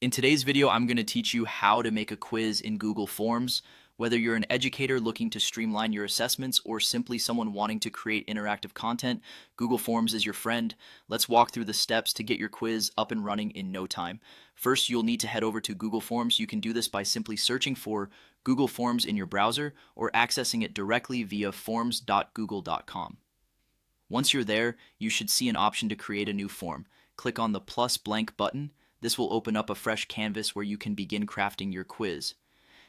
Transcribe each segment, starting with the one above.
In today's video, I'm going to teach you how to make a quiz in Google Forms. Whether you're an educator looking to streamline your assessments or simply someone wanting to create interactive content, Google Forms is your friend. Let's walk through the steps to get your quiz up and running in no time. First, you'll need to head over to Google Forms. You can do this by simply searching for Google Forms in your browser or accessing it directly via forms.google.com. Once you're there, you should see an option to create a new form. Click on the plus blank button. This will open up a fresh canvas where you can begin crafting your quiz.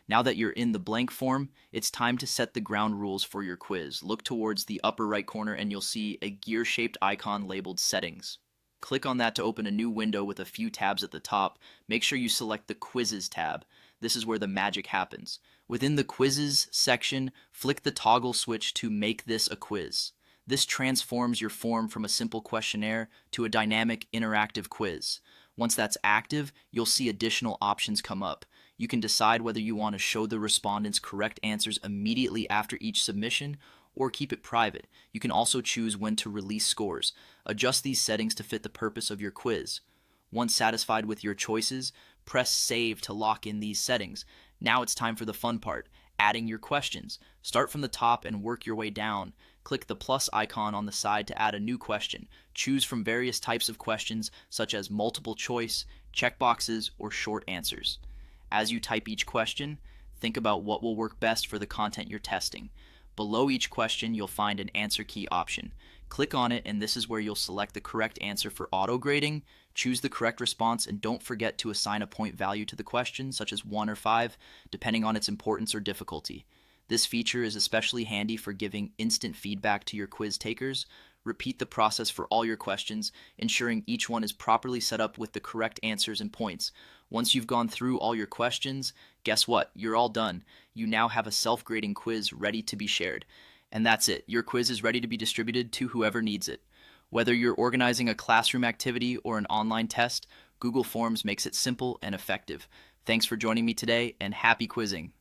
Now that you're in the blank form, it's time to set the ground rules for your quiz. Look towards the upper right corner and you'll see a gear-shaped icon labeled Settings. Click on that to open a new window with a few tabs at the top. Make sure you select the Quizzes tab. This is where the magic happens. Within the Quizzes section, flick the toggle switch to make this a quiz. This transforms your form from a simple questionnaire to a dynamic, interactive quiz. Once that's active, you'll see additional options come up. You can decide whether you want to show the respondents correct answers immediately after each submission or keep it private. You can also choose when to release scores. Adjust these settings to fit the purpose of your quiz. Once satisfied with your choices, press Save to lock in these settings. Now it's time for the fun part, adding your questions. Start from the top and work your way down. Click the plus icon on the side to add a new question. Choose from various types of questions such as multiple choice, checkboxes, or short answers. As you type each question, think about what will work best for the content you're testing. Below each question, you'll find an answer key option. Click on it and this is where you'll select the correct answer for auto grading. Choose the correct response and don't forget to assign a point value to the question, such as 1 or 5, depending on its importance or difficulty. This feature is especially handy for giving instant feedback to your quiz takers. Repeat the process for all your questions, ensuring each one is properly set up with the correct answers and points. Once you've gone through all your questions, guess what? You're all done. You now have a self-grading quiz ready to be shared. And that's it. Your quiz is ready to be distributed to whoever needs it. Whether you're organizing a classroom activity or an online test, Google Forms makes it simple and effective. Thanks for joining me today, and happy quizzing.